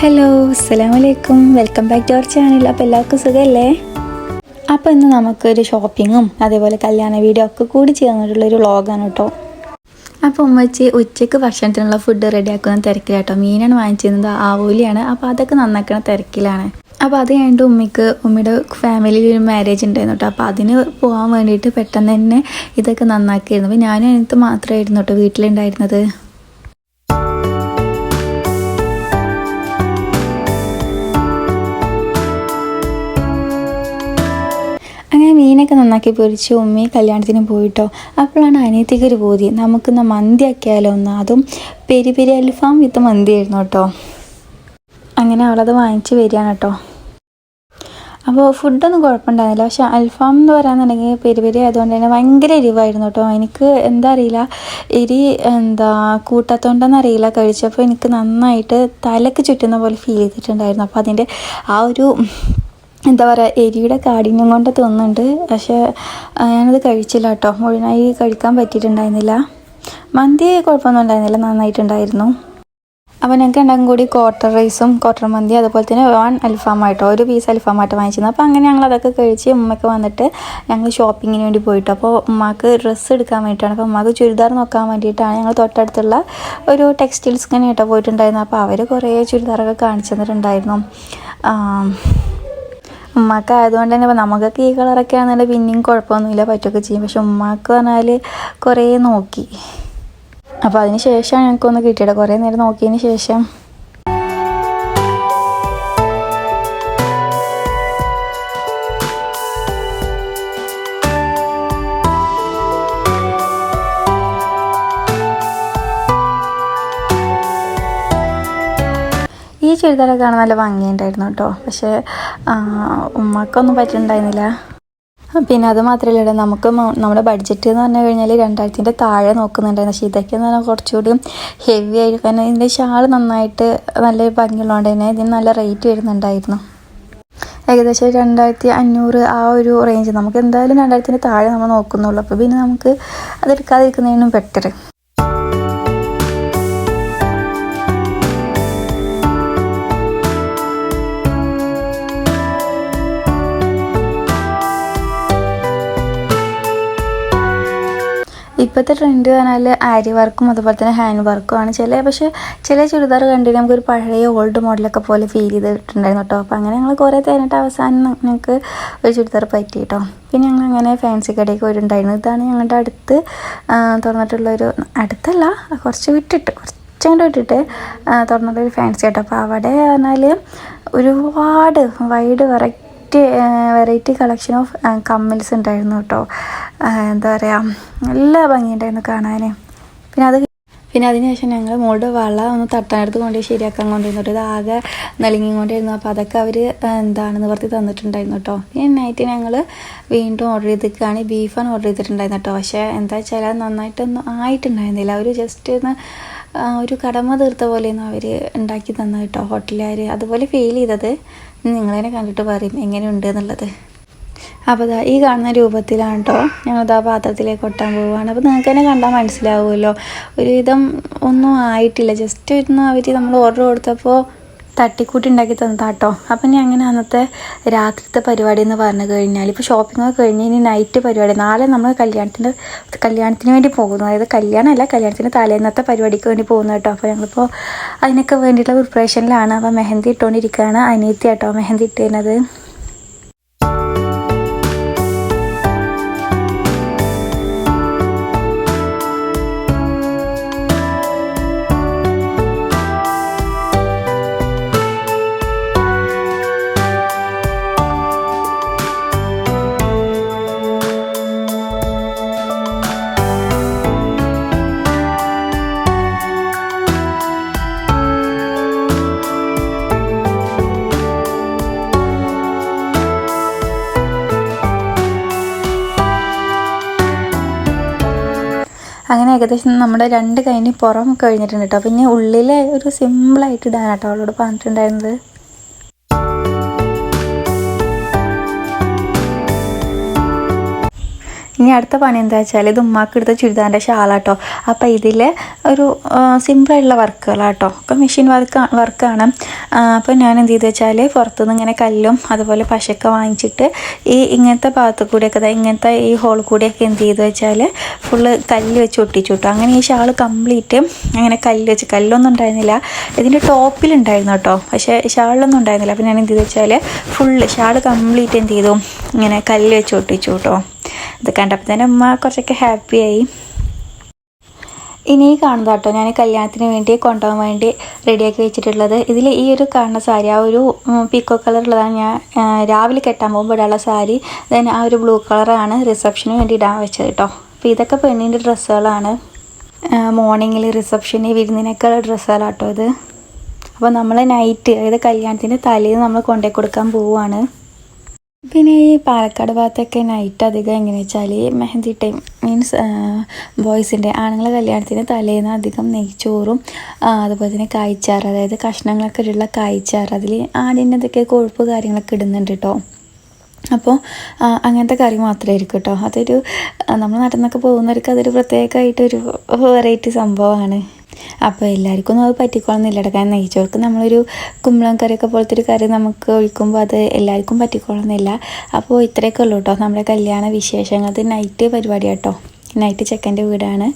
Hello അസ്സലാമലൈക്കും, welcome back to our channel. അപ്പോൾ എല്ലാവർക്കും സുഖമല്ലേ? അപ്പോൾ ഇന്ന് നമുക്കൊരു ഷോപ്പിങ്ങും അതേപോലെ കല്യാണ വീഡിയോ ഒക്കെ കൂടി ചെയ്യാനായിട്ടുള്ളൊരു വ്ളോഗാണ് കേട്ടോ. അപ്പോൾ ഉമ്മച്ചി ഉച്ചയ്ക്ക് ഭക്ഷണത്തിനുള്ള ഫുഡ് റെഡിയാക്കുന്ന തിരക്കിലാട്ടോ. മീനാണ് വാങ്ങിച്ചിരുന്നത്, ആവൂലിയാണ്. അപ്പോൾ അതൊക്കെ നന്നാക്കുന്ന തിരക്കിലാണ്. അപ്പോൾ അത് കഴിഞ്ഞിട്ട് ഉമ്മയുടെ ഫാമിലിയിൽ ഒരു മാരേജ് ഉണ്ടായിരുന്നു കേട്ടോ. അപ്പോൾ അതിന് പോകാൻ വേണ്ടിയിട്ട് പെട്ടെന്ന് തന്നെ ഇതൊക്കെ നന്നാക്കിയിരുന്നു. അപ്പോൾ ഞാനും എനിക്ക് മാത്രമായിരുന്നു കേട്ടോ വീട്ടിലുണ്ടായിരുന്നത്. അങ്ങനെ മീനൊക്കെ നന്നാക്കി പൊരിച്ച് ഉമ്മി കല്യാണത്തിന് പോയിട്ടോ. അപ്പോഴാണ് അനിയത്തിക്കൊരു ബോധ്യം, നമുക്കിന്ന് മന്തി ആക്കിയാലോ ഒന്ന്, അതും പെരി പെരി അൽഫാം വിത്ത് മന്തി ആയിരുന്നു കേട്ടോ. അങ്ങനെ അവളത് വാങ്ങിച്ച് വരികയാണ് കേട്ടോ. അപ്പോൾ ഫുഡൊന്നും കുഴപ്പമുണ്ടായിരുന്നില്ല, പക്ഷെ അൽഫാം എന്ന് പറയാന്നുണ്ടെങ്കിൽ പെരി പെരി ആയതുകൊണ്ട് തന്നെ ഭയങ്കര എരിവായിരുന്നു കേട്ടോ. എനിക്ക് എന്താ അറിയില്ല, എരി കൂട്ടാത്തോണ്ടെന്നറിയില്ല, കഴിച്ചപ്പോൾ എനിക്ക് നന്നായിട്ട് തലക്ക് ചുറ്റുന്ന പോലെ ഫീൽ ചെയ്തിട്ടുണ്ടായിരുന്നു. അപ്പോൾ അതിൻ്റെ ആ ഒരു എന്താ പറയുക, എരിയുടെ കാഠിന്യം കൊണ്ട് തോന്നുന്നുണ്ട്. പക്ഷേ ഞാനത് കഴിച്ചില്ല കേട്ടോ, മുഴുവനായി കഴിക്കാൻ പറ്റിയിട്ടുണ്ടായിരുന്നില്ല. മന്തി കുഴപ്പമൊന്നും ഉണ്ടായിരുന്നില്ല, നന്നായിട്ടുണ്ടായിരുന്നു. അപ്പോൾ ഞങ്ങൾക്ക് രണ്ടാം കൂടി ക്വാർട്ടർ റൈസും ക്വാർട്ടർ മന്തി അതുപോലെ തന്നെ 1 അൽഫാമായിട്ടോ, ഒരു പീസ് അൽഫാമായിട്ട് വാങ്ങിച്ചിരുന്നു. അപ്പോൾ അങ്ങനെ ഞങ്ങൾ അതൊക്കെ കഴിച്ച് ഉമ്മയ്ക്ക് വന്നിട്ട് ഞങ്ങൾ ഷോപ്പിങ്ങിന് വേണ്ടി പോയിട്ടോ. അപ്പോൾ ഉമ്മാക്ക് ഡ്രസ്സ് എടുക്കാൻ വേണ്ടിയിട്ടാണ്. അപ്പോൾ ഉമ്മാക്ക് ചുരിദാർ നോക്കാൻ വേണ്ടിയിട്ടാണ് ഞങ്ങൾ തൊട്ടടുത്തുള്ള ഒരു ടെക്സ്റ്റൈൽസ് തന്നെ കേട്ടോ പോയിട്ടുണ്ടായിരുന്നു. അപ്പോൾ അവർ കുറേ ചുരിദാറൊക്കെ കാണിച്ചു തന്നിട്ടുണ്ടായിരുന്നു. ഉമ്മാക്ക് ആയതുകൊണ്ട് തന്നെ ഇപ്പോൾ നമുക്കൊക്കെ ഈ കളറൊക്കെ ആണെന്നുണ്ടെങ്കിൽ പിന്നെയും കുഴപ്പമൊന്നുമില്ല, പറ്റുകയൊക്കെ ചെയ്യും. പക്ഷെ ഉമ്മാക്ക് പറഞ്ഞാൽ കുറേ നോക്കി. അപ്പോൾ അതിന് ശേഷമാണ് ഞങ്ങൾക്കൊന്ന് കിട്ടിയത്, കുറേ നേരം നോക്കിയതിന് ശേഷം. ഈ ചുരിദാറൊക്കെ കാണാൻ നല്ല ഭംഗിയുണ്ടായിരുന്നു കേട്ടോ. പക്ഷേ ഉമ്മക്കൊന്നും പറ്റുന്നുണ്ടായിരുന്നില്ല. പിന്നെ അത് മാത്രമല്ല, നമുക്ക് നമ്മുടെ ബഡ്ജറ്റ് എന്ന് പറഞ്ഞു കഴിഞ്ഞാൽ 2000-ൻ്റെ താഴെ നോക്കുന്നുണ്ടായിരുന്നു. പക്ഷേ ഇതൊക്കെ എന്ന് പറഞ്ഞാൽ കുറച്ചുകൂടി ഹെവി ആയിട്ട്, കാരണം ഇതിൻ്റെ ഷാൾ നന്നായിട്ട് നല്ല ഭംഗിയുള്ളതുകൊണ്ട് തന്നെ ഇതിന് നല്ല റേറ്റ് വരുന്നുണ്ടായിരുന്നു. ഏകദേശം 2500 ആ ഒരു റേഞ്ച്. നമുക്ക് എന്തായാലും 2000-ൻ്റെ താഴെ നമ്മൾ നോക്കുന്നുള്ളൂ. അപ്പോൾ പിന്നെ നമുക്ക് അതെടുക്കാതിരിക്കുന്നതിനും ബെറ്റർ. ഇപ്പോഴത്തെ ട്രെൻഡ് പറഞ്ഞാൽ ആരി വർക്കും അതുപോലെ തന്നെ ഹാൻഡ് വർക്കും ആണ്. പക്ഷേ ചില ചുരിദാർ കണ്ടിട്ട് നമുക്കൊരു പഴയ ഓൾഡ് മോഡലൊക്കെ പോലെ ഫീൽ ചെയ്തിട്ടുണ്ടായിരുന്നു കേട്ടോ. അപ്പോൾ അങ്ങനെ ഞങ്ങൾ കുറേ തേനിട്ട് അവസാനം ഞങ്ങൾക്ക് ഒരു ചുരിദാർ പറ്റി കേട്ടോ. പിന്നെ ഞങ്ങൾ അങ്ങനെ ഫാൻസി കടയൊക്കെ പോയിട്ടുണ്ടായിരുന്നു. ഇതാണ് ഞങ്ങളുടെ അടുത്ത് തുറന്നിട്ടുള്ളൊരു, അടുത്തല്ല കുറച്ചങ്ങോട്ട് വിട്ടിട്ട് തുറന്നിട്ടൊരു ഫാൻസി കേട്ടോ. അപ്പോൾ അവിടെ പറഞ്ഞാൽ ഒരുപാട് വെറൈറ്റി കളക്ഷൻ ഓഫ് കമ്മൽസ് ഉണ്ടായിരുന്നു കേട്ടോ. എന്താ പറയുക, നല്ല ഭംഗിയുണ്ടായിരുന്നു കാണാൻ. പിന്നെ അതിനുശേഷം ഞങ്ങൾ മോളുടെ വള ഒന്ന് തട്ടാനെടുത്ത് കൊണ്ട് ശരിയാക്കാൻ കൊണ്ടുവന്നിട്ട് ഇത് ആകെ നെളിങ്ങിക്കൊണ്ടിരുന്നു. അപ്പോൾ അതൊക്കെ അവർ നിവർത്തി തന്നിട്ടുണ്ടായിരുന്നു കേട്ടോ. പിന്നെ നൈറ്റ് ഞങ്ങൾ വീണ്ടും ഓർഡർ ചെയ്തിട്ടാണ്, ബീഫാണ് ഓർഡർ ചെയ്തിട്ടുണ്ടായിരുന്നു കേട്ടോ. പക്ഷേ എന്താ വെച്ചാൽ അത് നന്നായിട്ടൊന്നും ആയിട്ടുണ്ടായിരുന്നില്ല. അവർ ജസ്റ്റ് ഒന്ന് ഒരു കടമ തീർത്ത പോലെയൊന്നും അവർ ഉണ്ടാക്കി തന്നത് കേട്ടോ ഹോട്ടലുകാർ. അതുപോലെ ഫീൽ ചെയ്തത്. നിങ്ങളതിനെ കണ്ടിട്ട് പറയും എങ്ങനെയുണ്ട് എന്നുള്ളത്. അപ്പോൾ ഈ കാണുന്ന രൂപത്തിലാണ് കേട്ടോ ഞങ്ങളിത് ആ പാത്രത്തിലേക്ക് കൊട്ടാൻ പോവുകയാണ്. അപ്പോൾ നിങ്ങൾക്ക് തന്നെ കണ്ടാൽ മനസ്സിലാവുമല്ലോ, ഒരുവിധം ഒന്നും ആയിട്ടില്ല. ജസ്റ്റ് ഇരുന്ന് അവർ നമ്മൾ ഓർഡർ കൊടുത്തപ്പോൾ തട്ടിക്കൂട്ടി ഉണ്ടാക്കി തന്നതാട്ടോ. അപ്പം ഇനി അങ്ങനെ അന്നത്തെ രാത്രിത്തെ പരിപാടി എന്ന് പറഞ്ഞു കഴിഞ്ഞാൽ, ഇപ്പോൾ ഷോപ്പിംഗ് കഴിഞ്ഞ് ഇനി നൈറ്റ് പരിപാടി. നാളെ നമ്മൾ കല്യാണത്തിന് വേണ്ടി പോകുന്നു. അതായത് കല്യാണത്തിന് തലേന്നത്തെ പരിപാടിക്ക് വേണ്ടി പോകുന്നു കേട്ടോ. അപ്പോൾ ഞങ്ങളിപ്പോൾ അതിനൊക്കെ വേണ്ടിയിട്ടുള്ള പ്രിപ്പറേഷനിലാണ്. അപ്പോൾ മെഹന്തി ഇട്ടുകൊണ്ടിരിക്കുകയാണ്. അനിയത്തി കേട്ടോ മെഹന്തി ഇട്ടുന്നത്. അങ്ങനെ ഏകദേശം നമ്മുടെ 2 കൈന് പുറം കഴിഞ്ഞിട്ടുണ്ട് കേട്ടോ. പിന്നെ ഉള്ളിലെ ഒരു സിമ്പിളായിട്ട് ഇടാനാട്ടോ അവളോട് പറഞ്ഞിട്ടുണ്ടായിരുന്നത്. ഇനി അടുത്ത പണി എന്താ വെച്ചാൽ ഇത് ഉമ്മാക്ക് എടുത്ത ചുരിദാറിൻ്റെ ഷാളാട്ടോ. അപ്പോൾ ഇതിൽ ഒരു സിമ്പിളായിട്ടുള്ള വർക്കുകളാട്ടോ, ഒക്കെ മെഷീൻ വർക്കാണ്. അപ്പോൾ ഞാൻ എന്ത് ചെയ്തു വെച്ചാൽ പുറത്തുനിന്ന് ഇങ്ങനെ കല്ലും അതുപോലെ പശയൊക്കെ വാങ്ങിച്ചിട്ട് ഇങ്ങനത്തെ ഭാഗത്ത് കൂടെയൊക്കെ ഇങ്ങനത്തെ ഈ ഹോൾ കൂടെയൊക്കെ എന്ത് ചെയ്തു വെച്ചാൽ ഫുള്ള് കല്ല് വെച്ച് ഒട്ടിച്ചു കിട്ടും. അങ്ങനെ ഈ ഷാൾ കംപ്ലീറ്റ് അങ്ങനെ കല്ല് വെച്ച്, കല്ലൊന്നും ഉണ്ടായിരുന്നില്ല, ഇതിൻ്റെ ടോപ്പിലുണ്ടായിരുന്നു കേട്ടോ, പക്ഷേ ഷാളിലൊന്നും ഉണ്ടായിരുന്നില്ല. അപ്പോൾ ഞാൻ എന്ത് ചെയ്തു വെച്ചാൽ ഫുള്ള് ഷാൾ കംപ്ലീറ്റ് എന്ത് ചെയ്തു ഇങ്ങനെ കല്ല് വെച്ച് ഒട്ടിച്ചു കേട്ടോ. ഇത് കണ്ടപ്പോൾ തന്നെ ഉമ്മ കുറച്ചൊക്കെ ഹാപ്പിയായി. ഇനി കാണുന്നത് കേട്ടോ ഞാൻ കല്യാണത്തിന് വേണ്ടി കൊണ്ടുപോകാൻ വേണ്ടി റെഡിയാക്കി വെച്ചിട്ടുള്ളത്. ഇതിൽ ഈ ഒരു കാണുന്ന സാരി ആ ഒരു പീക്കോ കളറുള്ളതാണ് ഞാൻ രാവിലെ കെട്ടാൻ പോകുമ്പോൾ ഇടാനുള്ള സാരി. ദെൻ ആ ഒരു ബ്ലൂ കളറാണ് റിസപ്ഷന് വേണ്ടി ഇടാൻ വെച്ചത് കേട്ടോ. അപ്പോൾ ഇതൊക്കെ പെണ്ണിൻ്റെ ഡ്രസ്സുകളാണ്. മോർണിംഗിൽ റിസപ്ഷന് വിരുന്നിനൊക്കെയുള്ള ഡ്രസ്സുകളാണ് കേട്ടോ ഇത്. അപ്പോൾ നമ്മൾ നൈറ്റ്, അതായത് കല്യാണത്തിൻ്റെ തലേന്ന് നമ്മൾ കൊണ്ടുപോയി കൊടുക്കാൻ പോവുകയാണ്. പിന്നെ ഈ പാലക്കാട് ഭാഗത്തൊക്കെ നൈറ്റ് അധികം എങ്ങനെയാ വെച്ചാൽ മെഹന്തി ടൈം മീൻസ് ബോയ്സിൻ്റെ ആണുങ്ങളെ കല്യാണത്തിന് തലേന്ന് അധികം നെയ്ച്ചോറും അതുപോലെ തന്നെ കായ്ച്ചാറ്, അതായത് കഷ്ണങ്ങളൊക്കെ ഉള്ള കായ്ച്ചാറ്, അതിൽ ആടിൻ്റെ എന്തൊക്കെ കൊഴുപ്പ് കാര്യങ്ങളൊക്കെ ഇടുന്നുണ്ട് കേട്ടോ. അപ്പോൾ അങ്ങനത്തെ കറി മാത്രമേ ആയിരിക്കും കേട്ടോ. അതൊരു നമ്മൾ നാട്ടിൽ നിന്നൊക്കെ പോകുന്നവർക്ക് അതൊരു പ്രത്യേകമായിട്ടൊരു വെറൈറ്റി സംഭവമാണ്. അപ്പോൾ എല്ലാവർക്കും ഒന്നും അത് പറ്റിക്കോളന്നില്ല കേട്ടോ. കാരണം നെയ്ച്ചോർക്ക് നമ്മളൊരു കുമ്പളം കറിയൊക്കെ പോലത്തെ ഒരു കറി നമുക്ക് ഒഴിക്കുമ്പോൾ അത് എല്ലാവർക്കും പറ്റിക്കോളന്നില്ല. അപ്പോൾ ഇത്രയൊക്കെ ഉള്ളൂ കേട്ടോ നമ്മുടെ കല്യാണ വിശേഷങ്ങൾ. അത് നൈറ്റ് പരിപാടി കേട്ടോ, നൈറ്റ് ചെക്കൻ്റെ വീടാണ്.